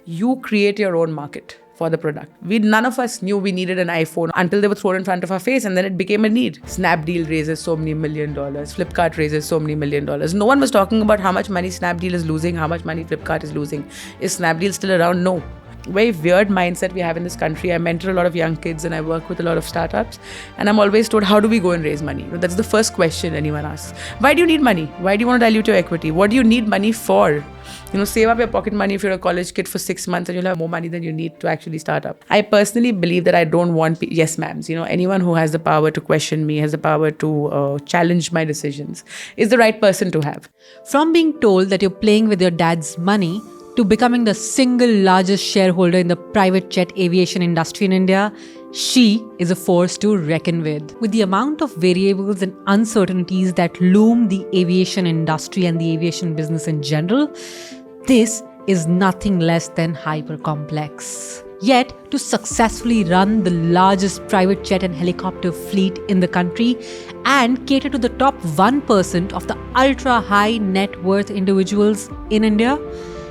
You create your own market for the product. None of us knew we needed an iPhone until they were thrown in front of our face, and then it became a need. Snapdeal raises so many $1 million. Flipkart raises so many $1 million. No one was talking about how much money Snapdeal is losing, how much money Flipkart is losing. Is Snapdeal still around? No. Very weird mindset we have in this country. I mentor a lot of young kids and I work with a lot of startups, and I'm always told, how do we go and raise money? That's the first question anyone asks. Why do you need money? Why do you want to dilute your equity? What do you need money for? Save up your pocket money if you're a college kid for 6 months and you'll have more money than you need to actually start up. I personally believe that I don't want yes ma'ams. Anyone who has the power to question me, has the power to challenge my decisions is the right person to have. From being told that you're playing with your dad's money to becoming the single largest shareholder in the private jet aviation industry in India, she is a force to reckon with. With the amount of variables and uncertainties that loom the aviation industry and the aviation business in general, this is nothing less than hyper complex. Yet, to successfully run the largest private jet and helicopter fleet in the country and cater to the top 1% of the ultra high net worth individuals in India,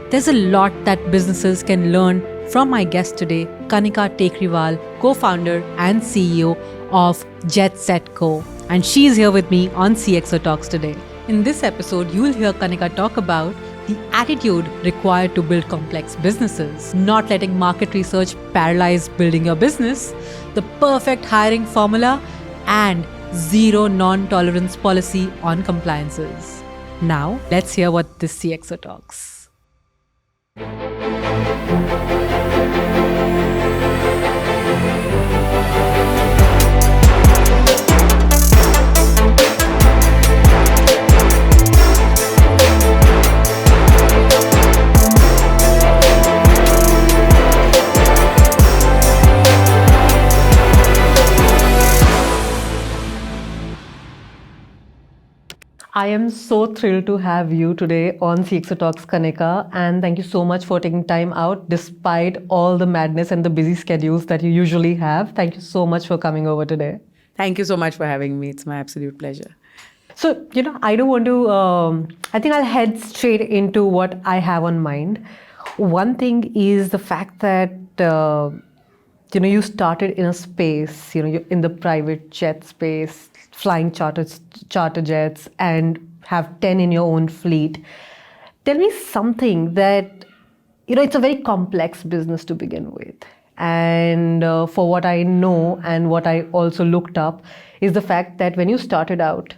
there's a lot that businesses can learn from my guest today, Kanika Tekriwal, co-founder and CEO of JetSetGo. And she's here with me on CXO Talks today. In this episode, you will hear Kanika talk about the attitude required to build complex businesses, not letting market research paralyze building your business, the perfect hiring formula, and zero non-tolerance policy on compliances. Now, let's hear what this CXO talks. I am so thrilled to have you today on CXO Talks, Kanika, and thank you so much for taking time out despite all the madness and the busy schedules that you usually have. Thank you so much for coming over today. Thank you so much for having me. It's my absolute pleasure. So, I don't want to, I think I'll head straight into what I have on mind. One thing is the fact that, you started in a space, you're in the private jet space, flying charter jets, and have 10 in your own fleet. Tell me something that, it's a very complex business to begin with. And for what I know and what I also looked up is the fact that when you started out,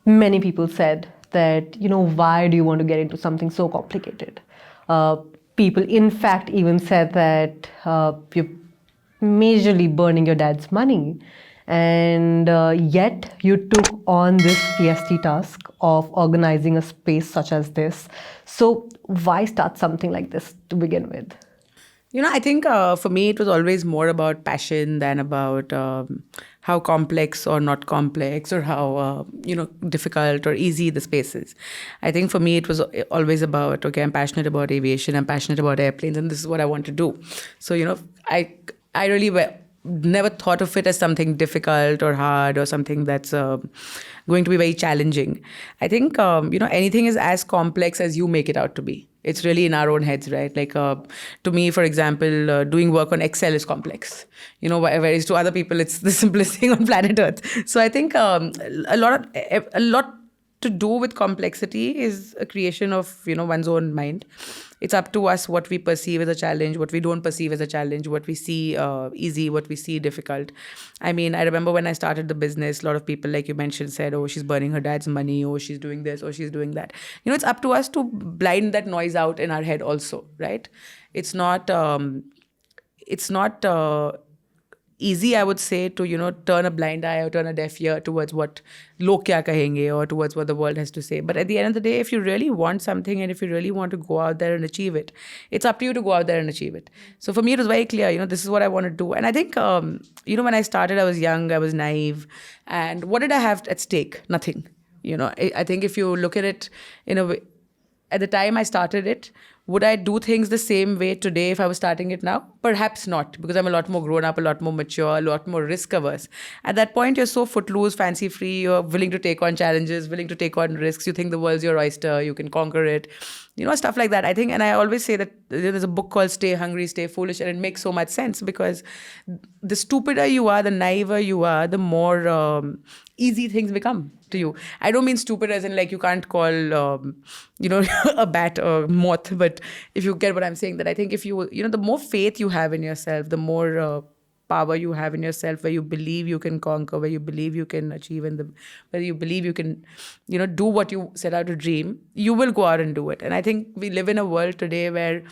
many people said that, why do you want to get into something so complicated? People, in fact, even said that you're majorly burning your dad's money. And yet you took on this feisty task of organizing a space such as this. So why start something like this to begin with? I think for me, it was always more about passion than about how complex or not complex or how, difficult or easy the space is. I think for me, it was always about, okay, I'm passionate about aviation, I'm passionate about airplanes, and this is what I want to do. So, I really never thought of it as something difficult or hard or something that's going to be very challenging. I think, anything is as complex as you make it out to be. It's really in our own heads, right? Like to me, for example, doing work on Excel is complex. Whereas to other people, it's the simplest thing on planet Earth. So I think a lot to do with complexity is a creation of, one's own mind. It's up to us what we perceive as a challenge, what we don't perceive as a challenge, what we see easy, what we see difficult. I mean, I remember when I started the business, a lot of people, like you mentioned, said, oh, she's burning her dad's money, oh, she's doing this, oh, she's doing that. It's up to us to blind that noise out in our head also, right? It's not easy, I would say, to, turn a blind eye or turn a deaf ear towards what log kya kahenge or towards what the world has to say. But at the end of the day, if you really want something and if you really want to go out there and achieve it, it's up to you to go out there and achieve it. So for me, it was very clear, this is what I want to do. And I think, when I started, I was young, I was naive. And what did I have at stake? Nothing. I think if you look at it in a way, at the time I started it, Would I do things the same way today if I was starting it now? Perhaps not, because I'm a lot more grown up, a lot more mature, a lot more risk averse. At that point, you're so footloose, fancy free, you're willing to take on challenges, willing to take on risks. You think the world's your oyster, you can conquer it. Stuff like that. I think, and I always say that there's a book called Stay Hungry, Stay Foolish, and it makes so much sense because the stupider you are, the naiver you are, the more easy things become to you. I don't mean stupid as in like you can't call, a bat a moth, but if you get what I'm saying, that I think if the more faith you have in yourself, the more power you have in yourself, where you believe you can conquer, where you believe you can achieve, and where you believe you can, do what you set out to dream, you will go out and do it. And I think we live in a world today where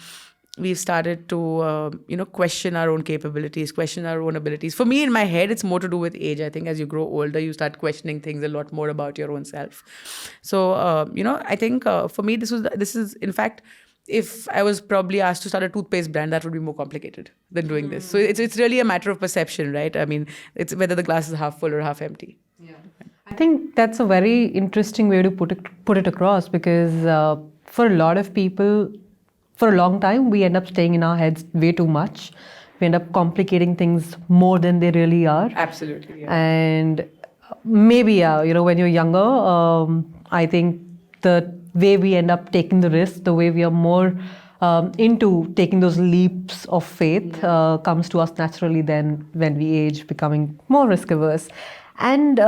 we've started to, question our own capabilities, question our own abilities. For me, in my head, it's more to do with age. I think as you grow older, you start questioning things a lot more about your own self. So, I think for me, this is, in fact, if I was probably asked to start a toothpaste brand, that would be more complicated than doing this. So it's really a matter of perception, right? I mean, it's whether the glass is half full or half empty. Yeah. I think that's a very interesting way to put it across, because for a lot of people, for a long time, we end up staying in our heads way too much. We end up complicating things more than they really are. Absolutely. Yeah. And maybe, when you're younger, I think the way we end up taking the risk, the way we are more into taking those leaps of faith comes to us naturally then when we age, becoming more risk averse. And,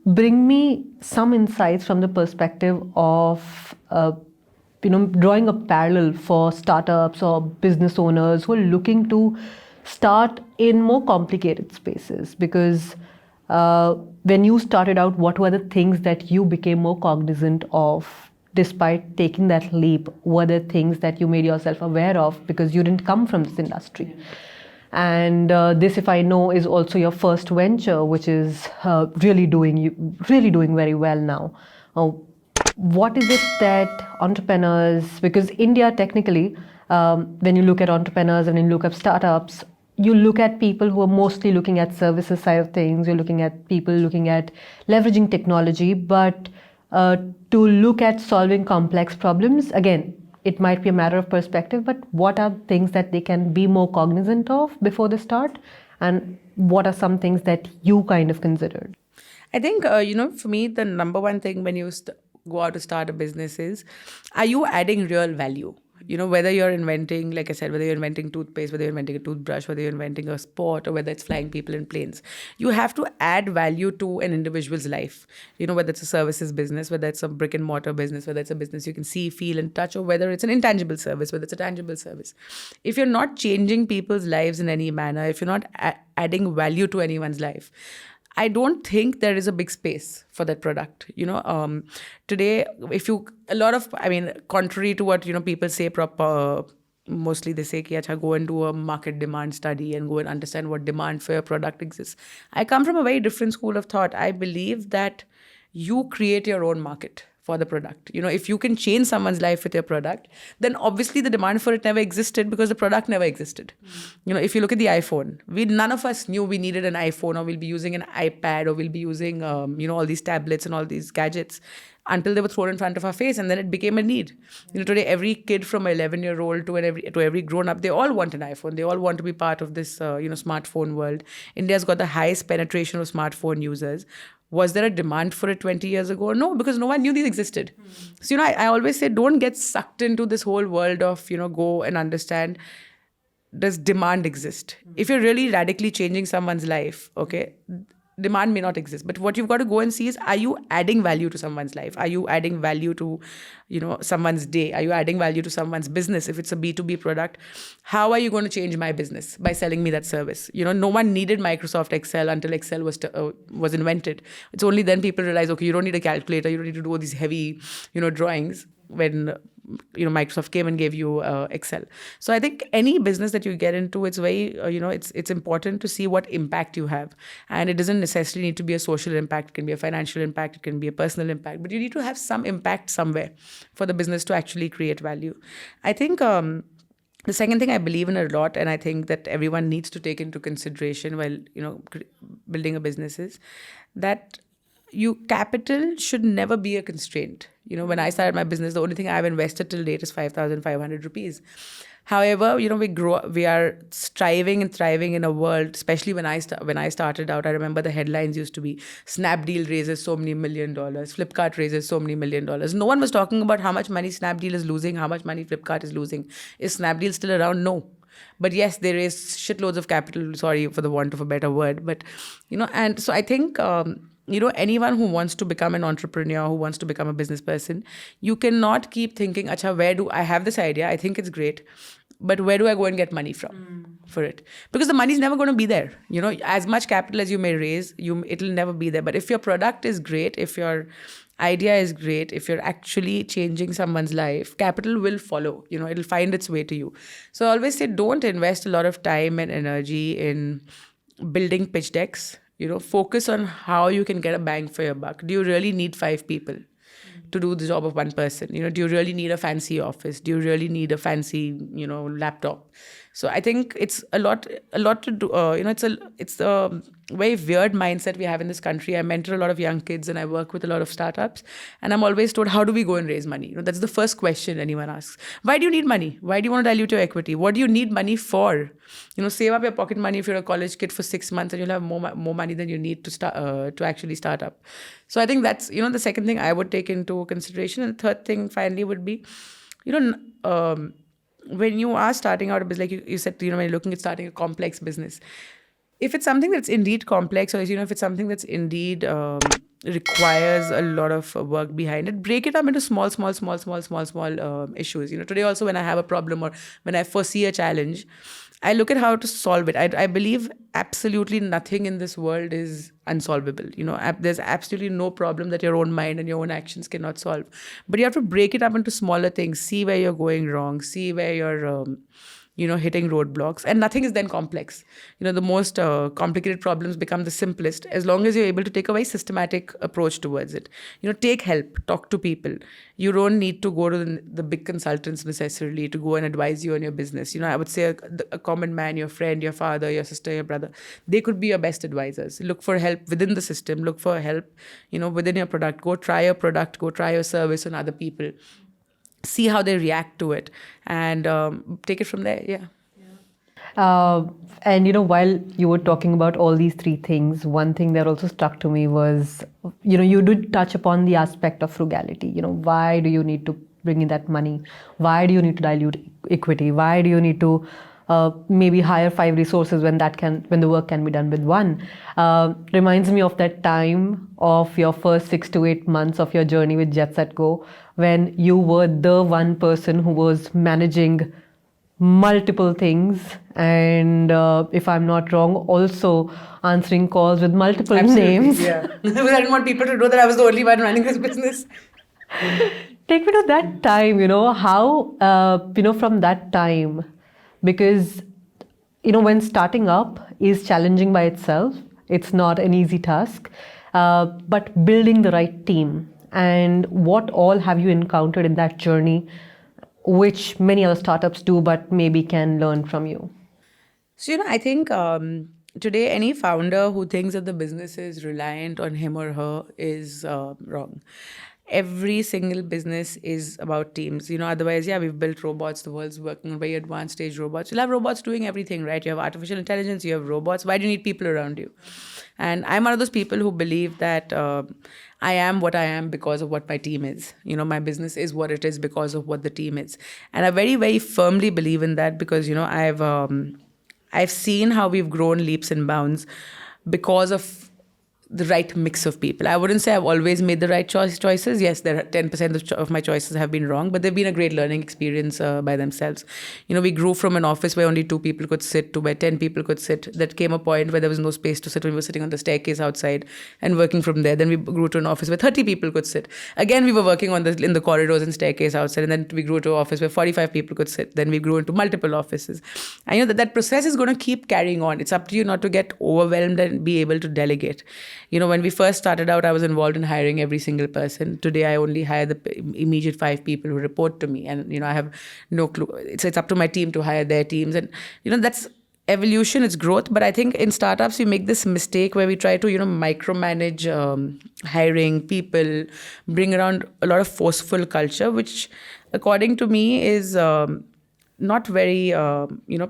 bring me some insights from the perspective of, drawing a parallel for startups or business owners who are looking to start in more complicated spaces. Because when you started out, what were the things that you became more cognizant of despite taking that leap? Were there things that you made yourself aware of because you didn't come from this industry? And this, if I know, is also your first venture, which is really doing very well now. What is it that entrepreneurs, because India technically, when you look at entrepreneurs and you look at startups, you look at people who are mostly looking at services side of things, you're looking at people looking at leveraging technology, but to look at solving complex problems, again, it might be a matter of perspective, but what are things that they can be more cognizant of before they start? And what are some things that you kind of considered? I think, for me, the number one thing when you go out to start a business is, are you adding real value? Whether you're inventing, like I said, whether you're inventing toothpaste, whether you're inventing a toothbrush, whether you're inventing a sport, or whether it's flying people in planes, you have to add value to an individual's life. Whether it's a services business, whether it's a brick and mortar business, whether it's a business you can see, feel, and touch, or whether it's an intangible service, whether it's a tangible service. If you're not changing people's lives in any manner, if you're not adding value to anyone's life, I don't think there is a big space for that product. Today, contrary to what, people say, mostly they say, go and do a market demand study and go and understand what demand for your product exists. I come from a very different school of thought. I believe that you create your own market for the product. If you can change someone's life with your product, then obviously the demand for it never existed because the product never existed. If you look at the iPhone, none of us knew we needed an iPhone, or we'll be using an iPad, or we'll be using, all these tablets and all these gadgets until they were thrown in front of our face, and then it became a need. Today every kid from 11-year-old to every grown-up, they all want an iPhone. They all want to be part of this, smartphone world. India's got the highest penetration of smartphone users. Was there a demand for it 20 years ago? No, because no one knew these existed. So, I always say, don't get sucked into this whole world of, go and understand, does demand exist? If you're really radically changing someone's life, okay, demand may not exist. But what you've got to go and see is, are you adding value to someone's life? Are you adding value to, someone's day? Are you adding value to someone's business? If it's a B2B product, how are you going to change my business? By selling me that service. No one needed Microsoft Excel until Excel was invented. It's only then people realize, okay, you don't need a calculator. You don't need to do all these heavy, drawings, when Microsoft came and gave you Excel. So I think any business that you get into, it's very it's important to see what impact you have, and it doesn't necessarily need to be a social impact. It can be a financial impact, it can be a personal impact, but you need to have some impact somewhere for the business to actually create value. I think the second thing I believe in a lot, and I think that everyone needs to take into consideration while building a business, is that capital should never be a constraint. When I started my business, the only thing I've invested till date is 5,500 rupees. However, we are striving and thriving in a world, especially when I started out. I remember the headlines used to be Snapdeal raises so many $1 million, Flipkart raises so many $1 million. No one was talking about how much money Snapdeal is losing, how much money Flipkart is losing. Is Snapdeal still around? No. But yes, they raise shitloads of capital, sorry for the want of a better word. But, and so I think, anyone who wants to become an entrepreneur, who wants to become a business person, you cannot keep thinking, acha, where do I have this idea? I think it's great. But where do I go and get money from for it? Because the money is never going to be there. As much capital as you may raise, it'll never be there. But if your product is great, if your idea is great, if you're actually changing someone's life, capital will follow. It'll find its way to you. So I always say, don't invest a lot of time and energy in building pitch decks. Focus on how you can get a bang for your buck. Do you really need 5 people to do the job of one person? Do you really need a fancy office? Do you really need a fancy, laptop? So I think it's a lot to do. It's a very weird mindset we have in this country. I mentor a lot of young kids and I work with a lot of startups, and I'm always told, how do we go and raise money? That's the first question anyone asks. Why do you need money? Why do you want to dilute your equity? What do you need money for? Save up your pocket money if you're a college kid for 6 months, and you'll have more money than you need to start to actually start up. So I think that's the second thing I would take into consideration. And the third thing finally would be, when you are starting out a business, like you said, when you're looking at starting a complex business, if it's something that's indeed complex, or if it's something that's indeed requires a lot of work behind it, break it up into small issues. Today also, when I have a problem or when I foresee a challenge, I look at how to solve it. I believe absolutely nothing in this world is unsolvable. There's absolutely no problem that your own mind and your own actions cannot solve. But you have to break it up into smaller things, see where you're going wrong, see where you're hitting roadblocks, and nothing is then complex. The most complicated problems become the simplest as long as you're able to take a very systematic approach towards it. Take help, talk to people. You don't need to go to the big consultants necessarily to go and advise you on your business. I would say a common man, your friend, your father, your sister, your brother, they could be your best advisors. Look for help within the system. Look for help, within your product. Go try your product. Go try your service on other people. See how they react to it, and take it from there. Yeah. And while you were talking about all these 3 things, one thing that also stuck to me was, you did touch upon the aspect of frugality. Why do you need to bring in that money? Why do you need to dilute equity? Why do you need to maybe hire 5 resources when the work can be done with 1? Reminds me of that time of your first 6 to 8 months of your journey with JetSetGo, when you were the one person who was managing multiple things, and if I'm not wrong, also answering calls with multiple names. Yeah. Because I didn't want people to know that I was the only one running this business. Take me to that time, how, from that time, because, when starting up is challenging by itself, it's not an easy task, but building the right team, and what all have you encountered in that journey, which many other startups do, but maybe can learn from you? So, I think today any founder who thinks that the business is reliant on him or her is wrong. Every single business is about teams. Otherwise, we've built robots. The world's working on very advanced stage robots. You'll have robots doing everything, right? You have artificial intelligence, you have robots. Why do you need people around you? And I'm one of those people who believe that I am what I am because of what my team is. My business is what it is because of what the team is. And I very, very firmly believe in that because, I've seen how we've grown leaps and bounds because of the right mix of people. I wouldn't say I've always made the right choices. Yes, there are 10% of my choices have been wrong, but they've been a great learning experience by themselves. We grew from an office where only 2 people could sit to where 10 people could sit. That came a point where there was no space to sit when we were sitting on the staircase outside and working from there. Then we grew to an office where 30 people could sit. Again, we were working in the corridors and staircase outside, and then we grew to an office where 45 people could sit. Then we grew into multiple offices. And that process is going to keep carrying on. It's up to you not to get overwhelmed and be able to delegate. When we first started out, I was involved in hiring every single person. Today, I only hire the immediate 5 people who report to me. And, I have no clue. It's up to my team to hire their teams. And, that's evolution, it's growth. But I think in startups, we make this mistake where we try to, micromanage hiring people, bring around a lot of forceful culture, which according to me is not very,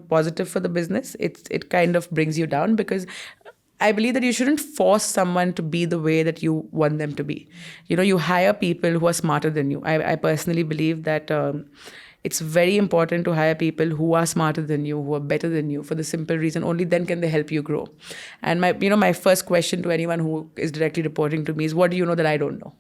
positive for the business. It kind of brings you down, because I believe that you shouldn't force someone to be the way that you want them to be. You hire people who are smarter than you. I personally believe that it's very important to hire people who are smarter than you, who are better than you, for the simple reason only then can they help you grow. And my first question to anyone who is directly reporting to me is, what do you know that I don't know?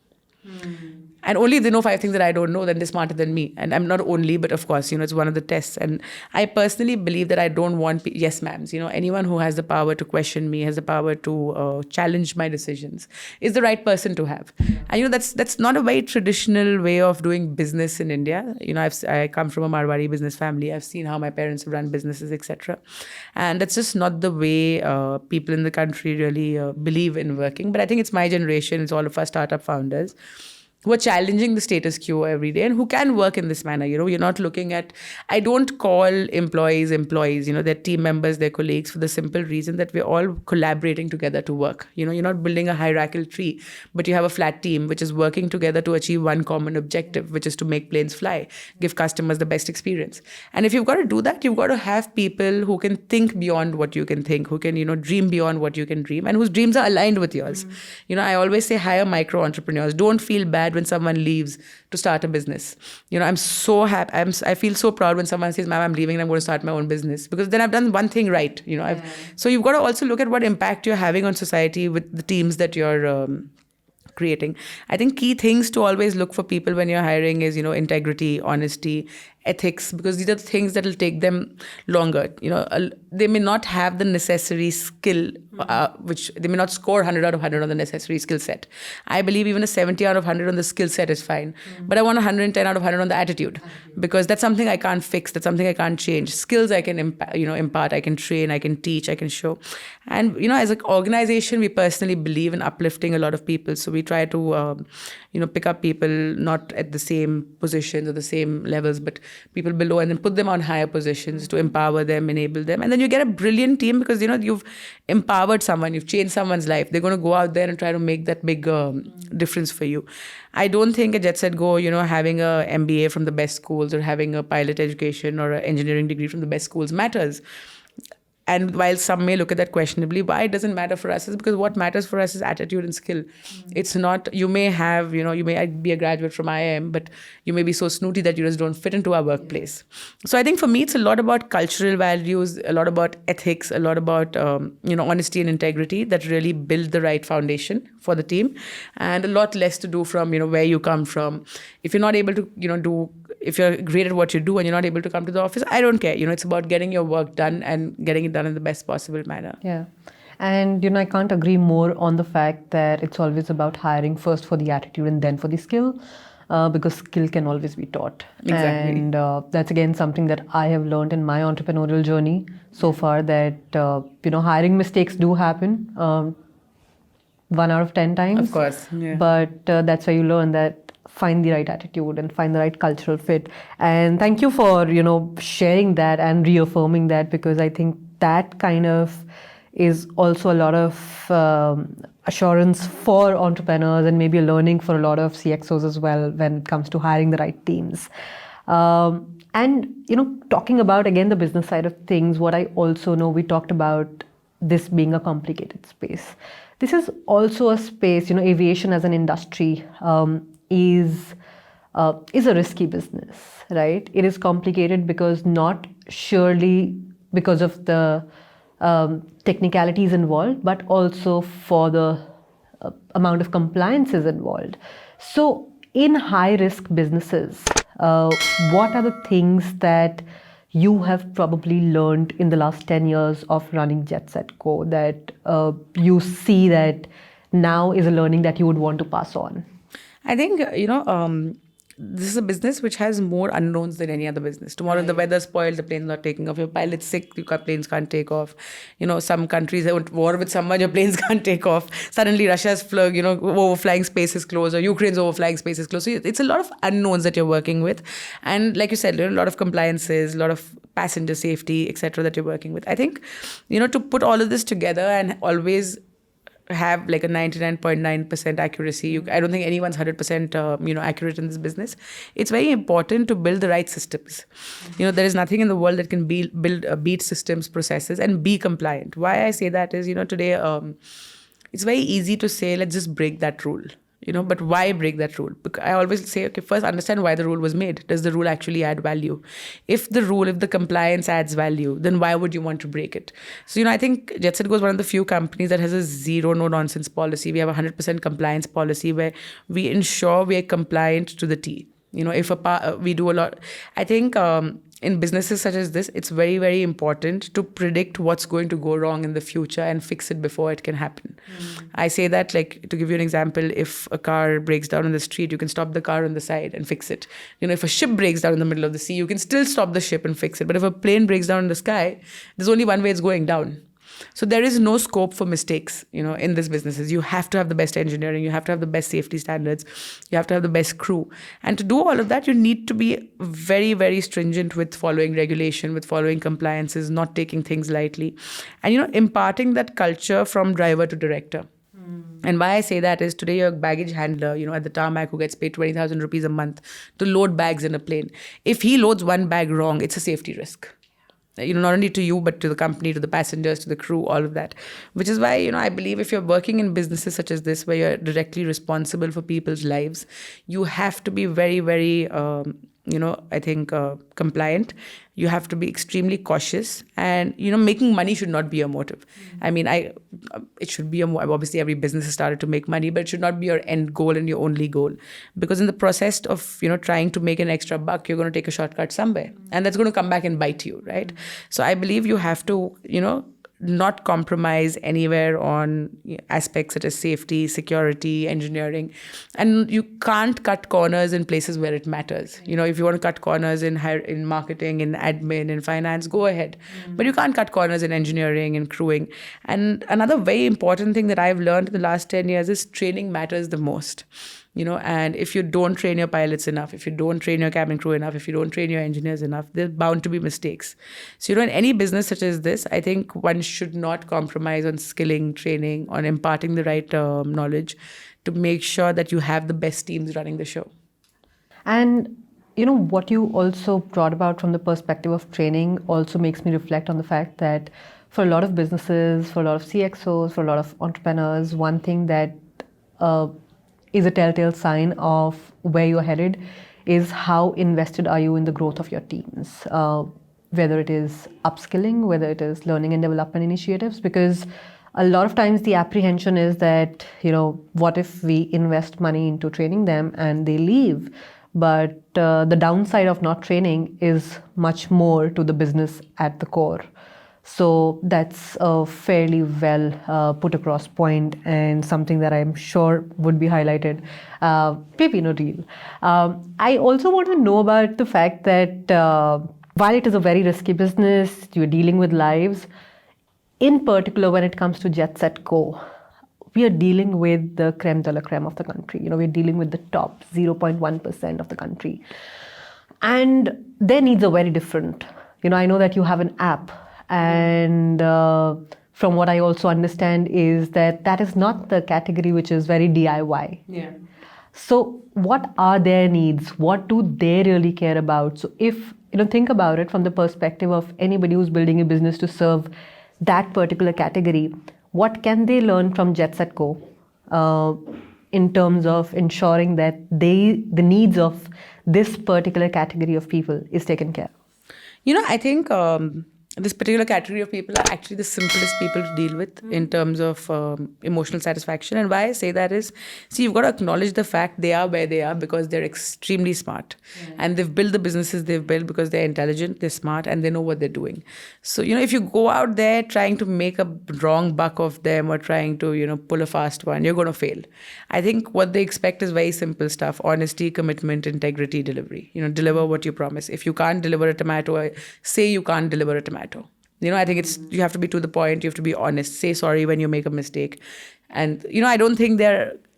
And only if they know 5 things that I don't know, then they're smarter than me. And I'm not only, but of course, it's one of the tests. And I personally believe that I don't want yes ma'ams. Anyone who has the power to question me, has the power to challenge my decisions, is the right person to have. And that's not a very traditional way of doing business in India. I come from a Marwari business family. I've seen how my parents have run businesses, etc. And that's just not the way people in the country really believe in working. But I think it's my generation, it's all of us startup founders who are challenging the status quo every day and who can work in this manner. You're not looking at, I don't call employees, they're team members, they're colleagues, for the simple reason that we're all collaborating together to work. You're not building a hierarchical tree, but you have a flat team which is working together to achieve one common objective, which is to make planes fly, give customers the best experience. And if you've got to do that, you've got to have people who can think beyond what you can think, who can, dream beyond what you can dream, and whose dreams are aligned with yours. I always say hire micro entrepreneurs. Don't feel bad when someone leaves to start a business. I'm so happy. I feel so proud when someone says, "Ma'am, I'm leaving and I'm going to start my own business," because then I've done one thing right. So you've got to also look at what impact you're having on society with the teams that you're creating. I think key things to always look for people when you're hiring is, integrity, honesty, ethics, because these are the things that will take them longer. They may not have the necessary skill, which they may not score 100 out of 100 on the necessary skill set. I believe even a 70 out of 100 on the skill set is fine. But I want 110 out of 100 on the attitude, because that's something I can't fix. That's something I can't change. Skills I can impart, I can train, I can teach, I can show. And, as an organization, we personally believe in uplifting a lot of people. So we try to, pick up people not at the same positions or the same levels, but people below, and then put them on higher positions to empower them, enable them. And then you get a brilliant team, because, you've empowered someone, you've changed someone's life. They're going to go out there and try to make that big difference for you. I don't think at JetSetGo, having a MBA from the best schools or having a pilot education or an engineering degree from the best schools matters. And while some may look at that questionably, why it doesn't matter for us is because what matters for us is attitude and skill. It's not, you may have, you may be a graduate from IIM, but you may be so snooty that you just don't fit into our workplace. So I think for me, it's a lot about cultural values, a lot about ethics, a lot about, honesty and integrity that really build the right foundation for the team, and a lot less to do from, where you come from. If you're not able to, if you're great at what you do and you're not able to come to the office, I don't care. It's about getting your work done and getting it done in the best possible manner. Yeah. And, I can't agree more on the fact that it's always about hiring first for the attitude and then for the skill, because skill can always be taught. Exactly. And that's, again, something that I have learned in my entrepreneurial journey so far, that, hiring mistakes do happen 1 out of 10 times. Of course. Yeah. But that's where you learn that find the right attitude and find the right cultural fit. And thank you for, sharing that and reaffirming that, because I think that kind of is also a lot of assurance for entrepreneurs, and maybe a learning for a lot of CXOs as well when it comes to hiring the right teams. And, talking about, again, the business side of things, what I also know, we talked about this being a complicated space. This is also a space, aviation as an industry is a risky business, right? It is complicated because not surely because of the technicalities involved, but also for the amount of compliances involved. So in high-risk businesses, what are the things that you have probably learned in the last 10 years of running JetSetGo that you see that now is a learning that you would want to pass on? I think, this is a business which has more unknowns than any other business. Tomorrow the weather's spoiled, the plane's not taking off, your pilot's sick, your planes can't take off. Some countries are at war with someone, your planes can't take off. Suddenly Russia's overflying space is closed, or Ukraine's overflying space is closed. So it's a lot of unknowns that you're working with. And like you said, a lot of compliances, a lot of passenger safety, etc. that you're working with. I think, to put all of this together and always have like a 99.9% accuracy. I don't think anyone's 100% accurate in this business. It's very important to build the right systems. There is nothing in the world that can beat systems, processes, and be compliant. Why I say that is, today it's very easy to say, let's just break that rule. But why break that rule? Because I always say, okay, first understand why the rule was made. Does the rule actually add value? If the compliance adds value, then why would you want to break it? So, I think JetSetGo is one of the few companies that has a zero no nonsense policy. We have a 100% compliance policy where we ensure we are compliant to the T. If we do a lot, I think in businesses such as this, it's very, very important to predict what's going to go wrong in the future and fix it before it can happen. I say that, like, to give you an example, if a car breaks down on the street, you can stop the car on the side and fix it. If a ship breaks down in the middle of the sea, you can still stop the ship and fix it. But if a plane breaks down in the sky, there's only one way it's going down. So there is no scope for mistakes, in these businesses. You have to have the best engineering. You have to have the best safety standards. You have to have the best crew. And to do all of that, you need to be very, very stringent with following regulation, with following compliances, not taking things lightly. And, imparting that culture from driver to director. And why I say that is today you're a baggage handler, at the tarmac who gets paid 20,000 rupees a month to load bags in a plane. If he loads one bag wrong, it's a safety risk. Not only to you, but to the company, to the passengers, to the crew, all of that. Which is why, I believe if you're working in businesses such as this, where you're directly responsible for people's lives, you have to be very, very, compliant. You have to be extremely cautious. And, making money should not be your motive. I mean, it should be obviously every business has started to make money, but it should not be your end goal and your only goal. Because in the process of, trying to make an extra buck, you're going to take a shortcut somewhere. And that's going to come back and bite you, right? So I believe you have to, not compromise anywhere on aspects such as safety, security, engineering. And you can't cut corners in places where it matters. If you want to cut corners in marketing, in admin, in finance, go ahead. But you can't cut corners in engineering and crewing. And another very important thing that I've learned in the last 10 years is training matters the most. And if you don't train your pilots enough, if you don't train your cabin crew enough, if you don't train your engineers enough, there's bound to be mistakes. So, in any business such as this, I think one should not compromise on skilling, training, on imparting the right knowledge to make sure that you have the best teams running the show. And, what you also brought about from the perspective of training also makes me reflect on the fact that for a lot of businesses, for a lot of CXOs, for a lot of entrepreneurs, one thing that is a telltale sign of where you're headed is how invested are you in the growth of your teams, whether it is upskilling, whether it is learning and development initiatives, because a lot of times the apprehension is that, what if we invest money into training them and they leave? But the downside of not training is much more to the business at the core. So that's a fairly well put across point and something that I'm sure would be highlighted, maybe in a reel. I also want to know about the fact that while it is a very risky business, you're dealing with lives, in particular when it comes to JetSetGo, we are dealing with the creme de la creme of the country. We're dealing with the top 0.1% of the country. And their needs are very different. I know that you have an app. And from what I also understand is that is not the category which is very DIY. Yeah. So what are their needs? What do they really care about? So if, think about it from the perspective of anybody who's building a business to serve that particular category, what can they learn from JetSetGo in terms of ensuring that the needs of this particular category of people is taken care of? I think this particular category of people are actually the simplest people to deal with in terms of emotional satisfaction. And why I say that is, see, you've got to acknowledge the fact they are where they are because they're extremely smart. And they've built the businesses they've built because they're intelligent, they're smart, and they know what they're doing. So, if you go out there trying to make a wrong buck of them or trying to, pull a fast one, you're going to fail. I think what they expect is very simple stuff: honesty, commitment, integrity, delivery. Deliver what you promise. If you can't deliver a tomato, say you can't deliver a tomato. I think you have to be to the point, you have to be honest, say sorry when you make a mistake. And, I don't think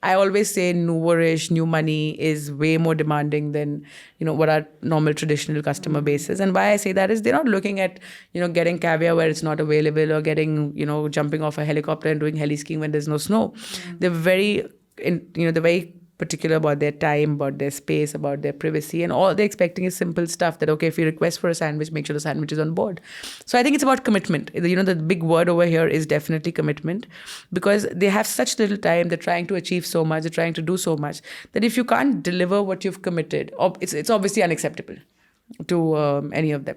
I always say newer-ish, new money is way more demanding than, what our normal traditional customer base is. And why I say that is they're not looking at, getting caviar where it's not available or getting, jumping off a helicopter and doing heli skiing when there's no snow. They're they're very particular about their time, about their space, about their privacy, and all they're expecting is simple stuff that, okay, if you request for a sandwich, make sure the sandwich is on board. So I think it's about commitment. The big word over here is definitely commitment, because they have such little time, they're trying to achieve so much, they're trying to do so much, that if you can't deliver what you've committed, it's obviously unacceptable to any of them.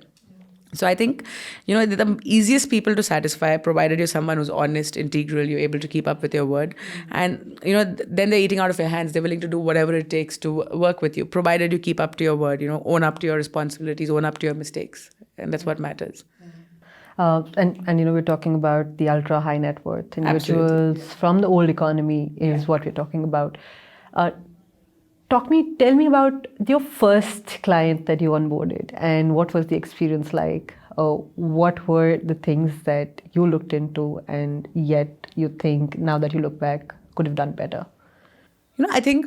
So I think, they're the easiest people to satisfy, provided you're someone who's honest, integral, you're able to keep up with your word. And, then they're eating out of your hands. They're willing to do whatever it takes to work with you, provided you keep up to your word, own up to your responsibilities, own up to your mistakes. And that's what matters. And we're talking about the ultra high net worth individuals. Absolutely. From the old economy is what we're talking about. Tell me about your first client that you onboarded and what was the experience like? What were the things that you looked into and yet you think now that you look back could have done better? I think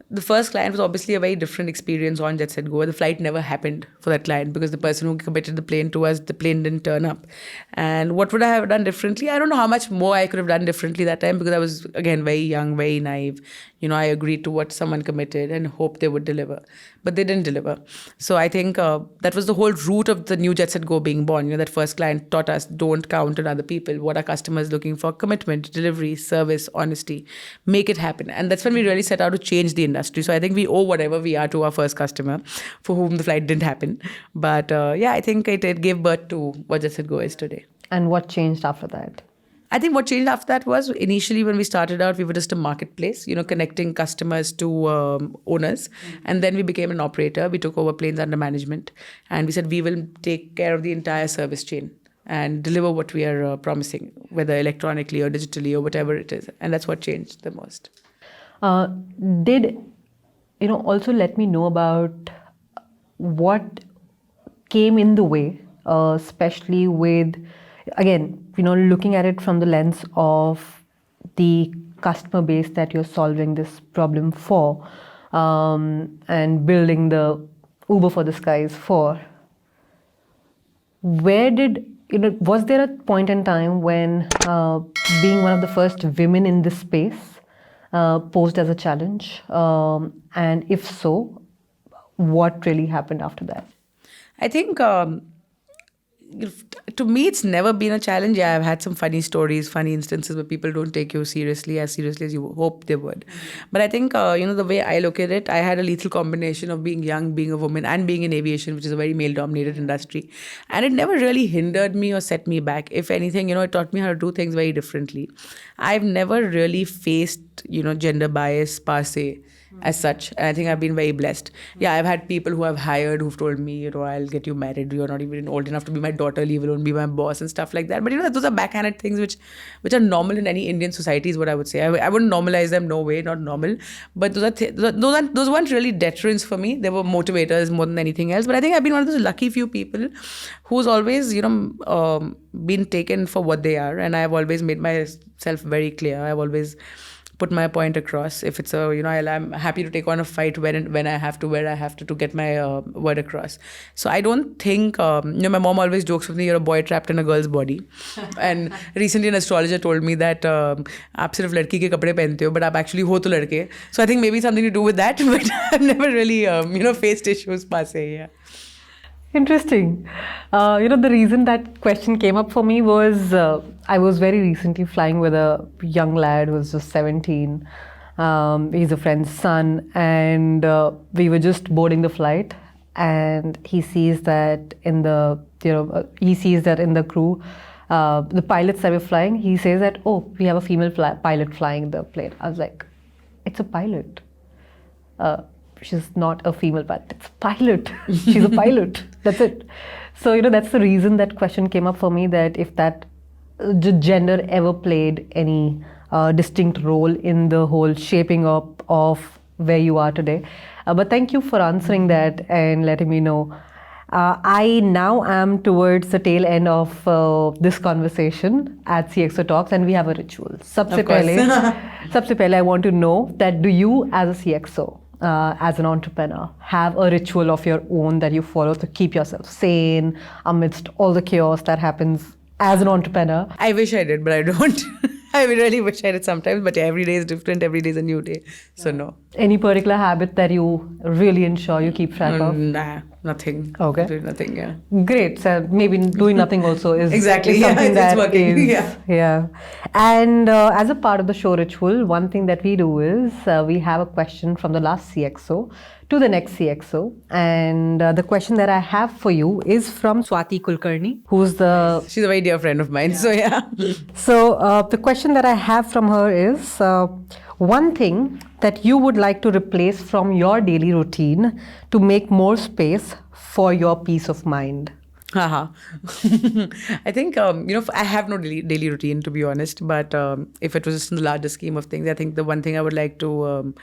the first client was obviously a very different experience on JetSetGo. The flight never happened for that client because the person who committed the plane to us, the plane didn't turn up. And what would I have done differently? I don't know how much more I could have done differently that time, because I was, again, very young, very naive. I agreed to what someone committed and hoped they would deliver. But they didn't deliver. So I think that was the whole root of the new JetSetGo being born. That first client taught us, don't count on other people. What are customers looking for? Commitment, delivery, service, honesty. Make it happen. And that's when we really set out to change the industry. So I think we owe whatever we are to our first customer for whom the flight didn't happen. But I think it gave birth to what JetSetGo is today. And what changed after that? I think what changed after that was, initially when we started out, we were just a marketplace, connecting customers to owners. And then we became an operator. We took over planes under management. And we said we will take care of the entire service chain and deliver what we are promising, whether electronically or digitally or whatever it is. And that's what changed the most. Also let me know about what came in the way, especially with, again, looking at it from the lens of the customer base that you're solving this problem for, and building the Uber for the skies for. Was there a point in time when being one of the first women in this space posed as a challenge? And if so, what really happened after that? I think to me, it's never been a challenge. Yeah, I've had some funny stories, funny instances where people don't take you seriously as you hope they would. But I think, the way I look at it, I had a lethal combination of being young, being a woman, and being in aviation, which is a very male-dominated industry. And it never really hindered me or set me back. If anything, it taught me how to do things very differently. I've never really faced, gender bias per se, as such. And I think I've been very blessed. Yeah, I've had people who I've hired who've told me, I'll get you married. You're not even old enough to be my daughter, leave alone be my boss and stuff like that. But those are backhanded things which are normal in any Indian society is what I would say. I wouldn't normalize them, no way, not normal. But those weren't really deterrents for me. They were motivators more than anything else. But I think I've been one of those lucky few people who's always, been taken for what they are. And I've always made myself very clear. I've always put my point across. If it's I'm happy to take on a fight when I have to, where I have to get my word across. So I don't think, my mom always jokes with me, you're a boy trapped in a girl's body. And recently an astrologer told me that आप सिर्फ लड़की के कपड़े पहनते हो, but आप actually हो तो लड़के. So I think maybe something to do with that, but I've never really, faced issues per se, yeah. Interesting. The reason that question came up for me was I was very recently flying with a young lad who was just 17. He's a friend's son, and we were just boarding the flight. and he sees that in the crew, the pilots that were flying, he says that, oh, we have a female pilot flying the plane. I was like, it's a pilot. She's not a female pilot. It's a pilot. She's a pilot. That's it. So, that's the reason that question came up for me, that if that gender ever played any distinct role in the whole shaping up of where you are today. But thank you for answering that and letting me know. I now am towards the tail end of this conversation at CXO Talks, and we have a ritual. Sabse pehle, I want to know that, do you as a CXO, as an entrepreneur, have a ritual of your own that you follow to keep yourself sane amidst all the chaos that happens as an entrepreneur? I wish I did, but I don't. I really wish I did sometimes, but yeah, every day is different. Every day is a new day. So no. Any particular habit that you really ensure you keep track of? Nah, nothing. Okay. Absolutely nothing, yeah. Great. So maybe doing nothing also is Exactly, is something yeah, it's that working, is- yeah. And as a part of the show ritual, one thing that we do is we have a question from the last CXO to the next CXO. And the question that I have for you is from Swati Kulkarni, who's the... She's a very dear friend of mine, so yeah. So the question that I have from her is, one thing that you would like to replace from your daily routine to make more space for your peace of mind. Haha. I think, I have no daily routine, to be honest, but if it was just in the larger scheme of things, I think the one thing I would like to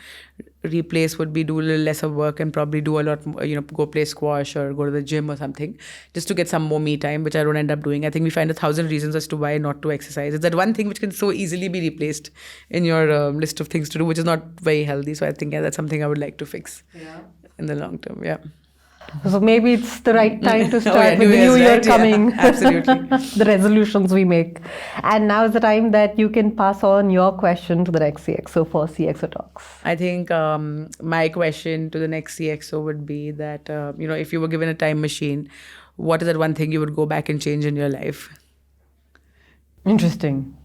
replace would be do a little less of work and probably do a lot more, go play squash or go to the gym or something, just to get some more me time, which I don't end up doing. I think we find 1,000 reasons as to why not to exercise. It's that one thing which can so easily be replaced in your list of things to do, which is not very healthy. So I think that's something I would like to fix in the long term. Yeah. So maybe it's the right time to start yeah, with the new year right, coming. Yeah, absolutely. The resolutions we make. And now is the time that you can pass on your question to the next CXO for CXO Talks. I think my question to the next CXO would be that, if you were given a time machine, what is that one thing you would go back and change in your life? Interesting.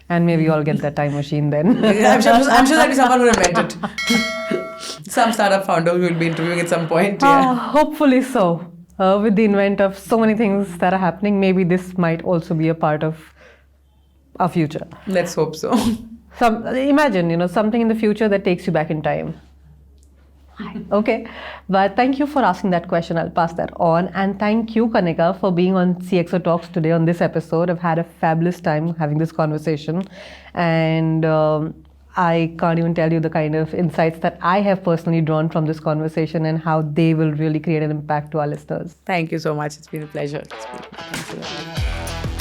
And maybe you'll get that time machine then. I'm sure there'll be someone who invented it. Some startup founder who will be interviewing at some point. Yeah. Hopefully so. With the invent of so many things that are happening, maybe this might also be a part of our future. Let's hope so. Imagine, something in the future that takes you back in time. Okay, but thank you for asking that question. I'll pass that on. And thank you, Kanika, for being on CXO Talks today on this episode. I've had a fabulous time having this conversation. And I can't even tell you the kind of insights that I have personally drawn from this conversation and how they will really create an impact to our listeners. Thank you so much. It's been a pleasure. Thanks a lot.